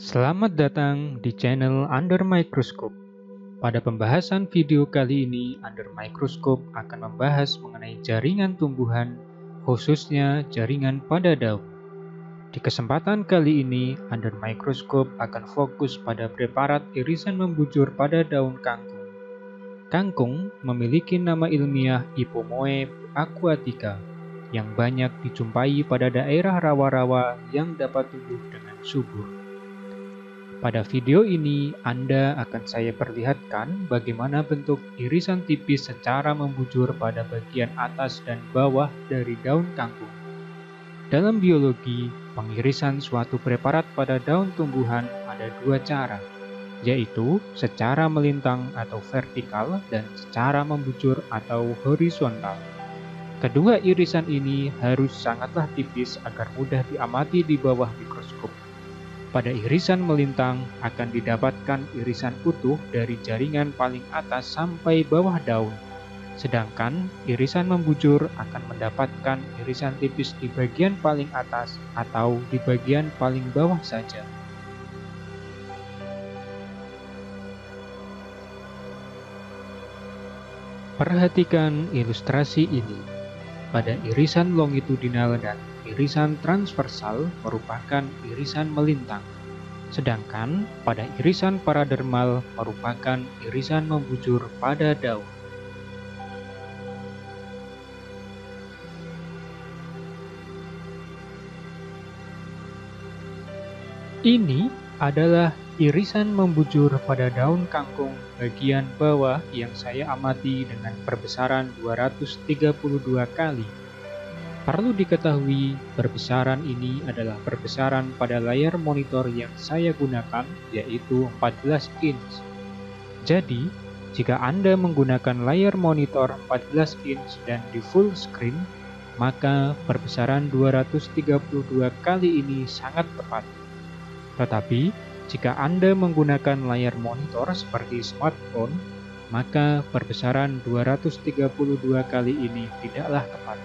Selamat datang di channel Under Microscope. Pada pembahasan video kali ini, Under Microscope akan membahas mengenai jaringan tumbuhan, khususnya jaringan pada daun. Di kesempatan kali ini, Under Microscope akan fokus pada preparat irisan membujur pada daun kangkung. Kangkung memiliki nama ilmiah Ipomoea aquatica yang banyak dijumpai pada daerah rawa-rawa yang dapat tumbuh dengan subur. Pada video ini, Anda akan saya perlihatkan bagaimana bentuk irisan tipis secara membujur pada bagian atas dan bawah dari daun kangkung. Dalam biologi, pengirisan suatu preparat pada daun tumbuhan ada dua cara, yaitu secara melintang atau vertikal dan secara membujur atau horizontal. Kedua irisan ini harus sangatlah tipis agar mudah diamati di bawah mikroskop. Pada irisan melintang akan didapatkan irisan utuh dari jaringan paling atas sampai bawah daun, sedangkan irisan membujur akan mendapatkan irisan tipis di bagian paling atas atau di bagian paling bawah saja. Perhatikan ilustrasi ini. Pada irisan longitudinal dan irisan transversal merupakan irisan melintang, sedangkan pada irisan paradermal merupakan irisan membujur pada daun. Ini adalah irisan membujur pada daun kangkung bagian bawah yang saya amati dengan perbesaran 232 kali. Perlu diketahui, perbesaran ini adalah perbesaran pada layar monitor yang saya gunakan, yaitu 14 inch. Jadi, jika Anda menggunakan layar monitor 14 inch dan di full screen, maka perbesaran 232 kali ini sangat tepat. Tetapi, jika Anda menggunakan layar monitor seperti smartphone, maka perbesaran 232 kali ini tidaklah tepat.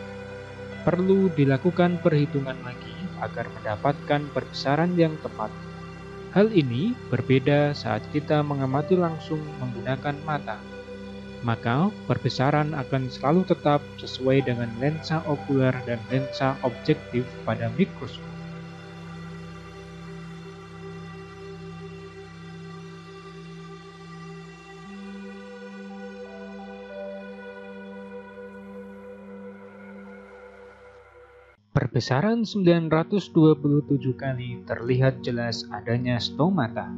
Perlu dilakukan perhitungan lagi agar mendapatkan perbesaran yang tepat. Hal ini berbeda saat kita mengamati langsung menggunakan mata. Maka perbesaran akan selalu tetap sesuai dengan lensa okuler dan lensa objektif pada mikroskop. Perbesaran 927 kali terlihat jelas adanya stomata.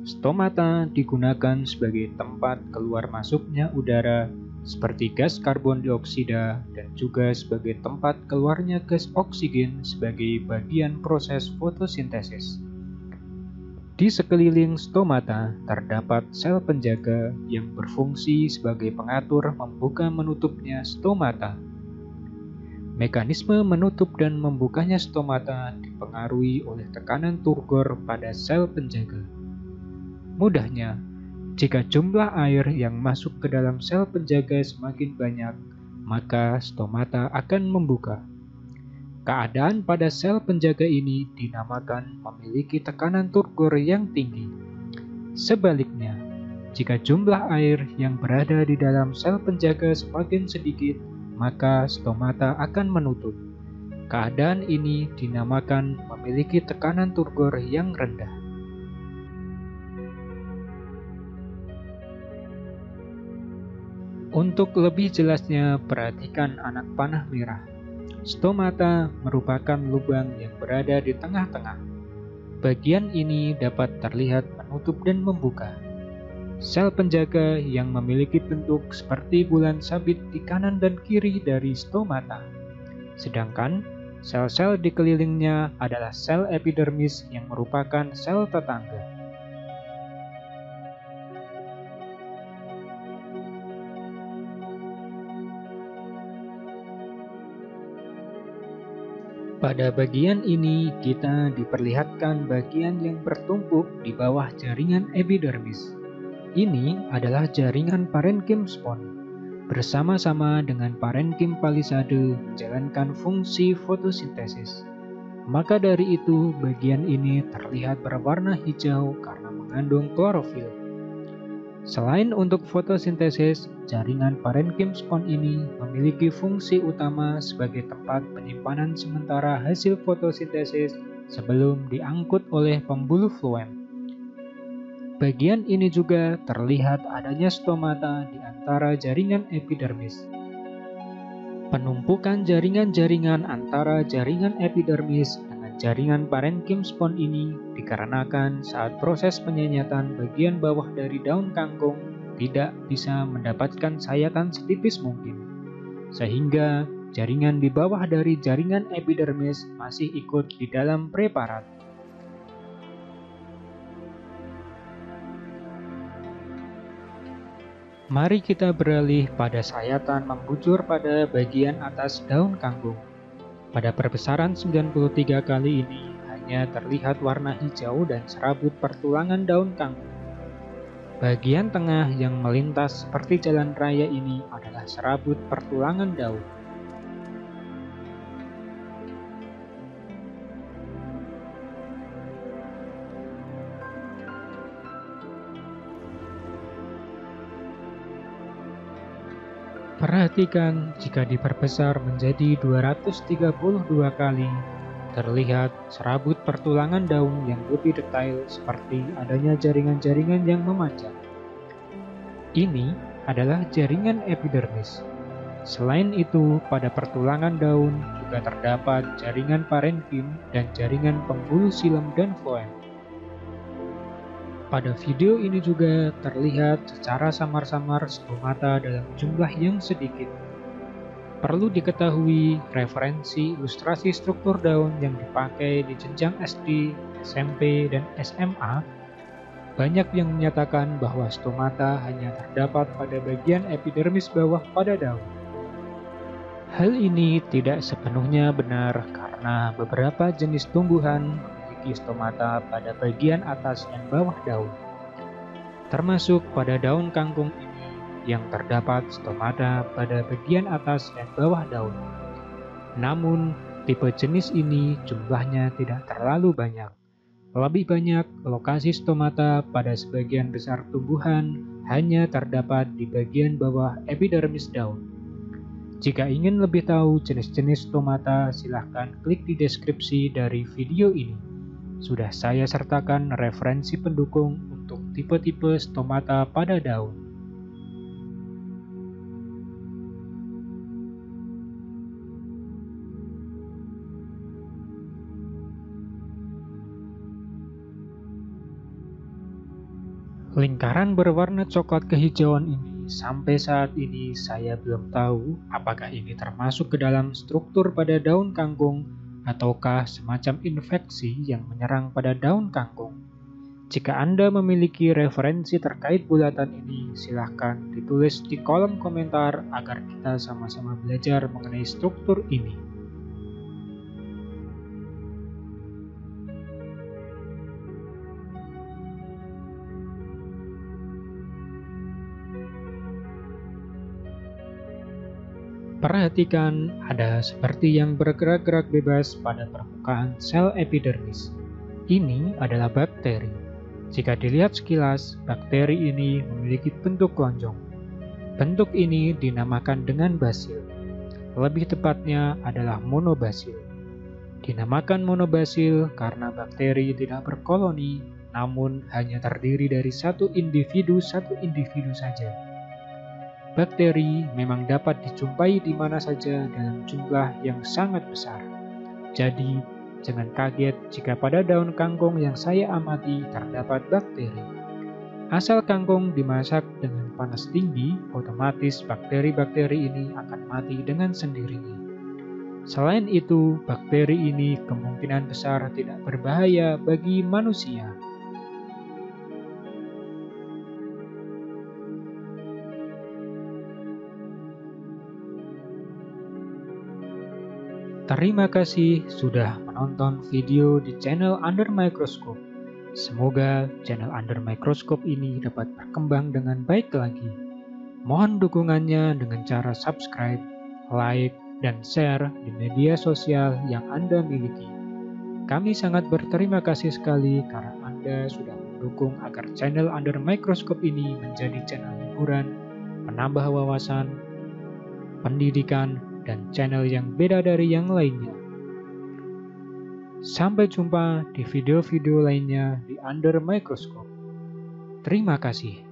Stomata digunakan sebagai tempat keluar masuknya udara seperti gas karbon dioksida dan juga sebagai tempat keluarnya gas oksigen sebagai bagian proses fotosintesis. Di sekeliling stomata terdapat sel penjaga yang berfungsi sebagai pengatur membuka menutupnya stomata. Mekanisme menutup dan membukanya stomata dipengaruhi oleh tekanan turgor pada sel penjaga. Mudahnya, jika jumlah air yang masuk ke dalam sel penjaga semakin banyak, maka stomata akan membuka. Keadaan pada sel penjaga ini dinamakan memiliki tekanan turgor yang tinggi. Sebaliknya, jika jumlah air yang berada di dalam sel penjaga semakin sedikit, maka stomata akan menutup. Keadaan ini dinamakan memiliki tekanan turgor yang rendah. Untuk lebih jelasnya, perhatikan anak panah merah. Stomata merupakan lubang yang berada di tengah-tengah. Bagian ini dapat terlihat menutup dan membuka. Sel penjaga yang memiliki bentuk seperti bulan sabit di kanan dan kiri dari stomata. Sedangkan sel-sel di kelilingnya adalah sel epidermis yang merupakan sel tetangga. Pada bagian ini kita diperlihatkan bagian yang bertumpuk di bawah jaringan epidermis. Ini adalah jaringan parenkim spons. Bersama-sama dengan parenkim palisade menjalankan fungsi fotosintesis. Maka dari itu, bagian ini terlihat berwarna hijau karena mengandung klorofil. Selain untuk fotosintesis, jaringan parenkim spons ini memiliki fungsi utama sebagai tempat penyimpanan sementara hasil fotosintesis sebelum diangkut oleh pembuluh floem. Bagian ini juga terlihat adanya stomata di antara jaringan epidermis. Penumpukan jaringan-jaringan antara jaringan epidermis dengan jaringan parenkim spons ini dikarenakan saat proses penyenyatan bagian bawah dari daun kangkung tidak bisa mendapatkan sayatan setipis mungkin, sehingga jaringan di bawah dari jaringan epidermis masih ikut di dalam preparat. Mari kita beralih pada sayatan membujur pada bagian atas daun kangkung. Pada perbesaran 93 kali ini hanya terlihat warna hijau dan serabut pertulangan daun kangkung. Bagian tengah yang melintas seperti jalan raya ini adalah serabut pertulangan daun. Perhatikan jika diperbesar menjadi 232 kali, terlihat serabut pertulangan daun yang lebih detail seperti adanya jaringan-jaringan yang memanjang. Ini adalah jaringan epidermis. Selain itu, pada pertulangan daun juga terdapat jaringan parenkim dan jaringan pembuluh silem dan floem. Pada video ini juga terlihat secara samar-samar stomata dalam jumlah yang sedikit. Perlu diketahui referensi ilustrasi struktur daun yang dipakai di jenjang SD, SMP, dan SMA. Banyak yang menyatakan bahwa stomata hanya terdapat pada bagian epidermis bawah pada daun. Hal ini tidak sepenuhnya benar karena beberapa jenis tumbuhan memiliki stomata pada bagian atas dan bawah daun. Termasuk pada daun kangkung ini yang terdapat stomata pada bagian atas dan bawah daun. Namun, tipe jenis ini jumlahnya tidak terlalu banyak. Lebih banyak lokasi stomata pada sebagian besar tumbuhan hanya terdapat di bagian bawah epidermis daun. Jika ingin lebih tahu jenis-jenis stomata, silahkan klik di deskripsi dari video ini. Sudah saya sertakan referensi pendukung untuk tipe-tipe stomata pada daun. Lingkaran berwarna coklat kehijauan ini sampai saat ini saya belum tahu apakah ini termasuk ke dalam struktur pada daun kangkung ataukah semacam infeksi yang menyerang pada daun kangkung. Jika Anda memiliki referensi terkait bulatan ini, silahkan ditulis di kolom komentar agar kita sama-sama belajar mengenai struktur ini. Perhatikan, ada seperti yang bergerak-gerak bebas pada permukaan sel epidermis. Ini adalah bakteri. Jika dilihat sekilas, bakteri ini memiliki bentuk lonjong. Bentuk ini dinamakan dengan basil. Lebih tepatnya adalah monobasil. Dinamakan monobasil karena bakteri tidak berkoloni, namun hanya terdiri dari satu individu saja. Bakteri memang dapat dijumpai di mana saja dalam jumlah yang sangat besar. Jadi, jangan kaget jika pada daun kangkung yang saya amati terdapat bakteri. Asal kangkung dimasak dengan panas tinggi, otomatis bakteri-bakteri ini akan mati dengan sendirinya. Selain itu, bakteri ini kemungkinan besar tidak berbahaya bagi manusia. Terima kasih sudah menonton video di channel Under Microscope. Semoga channel Under Microscope ini dapat berkembang dengan baik lagi. Mohon dukungannya dengan cara subscribe, like, dan share di media sosial yang Anda miliki. Kami sangat berterima kasih sekali karena Anda sudah mendukung agar channel Under Microscope ini menjadi channel hiburan, penambah wawasan, pendidikan, dan channel yang beda dari yang lainnya. Sampai jumpa di video-video lainnya di Under Microscope. Terima kasih.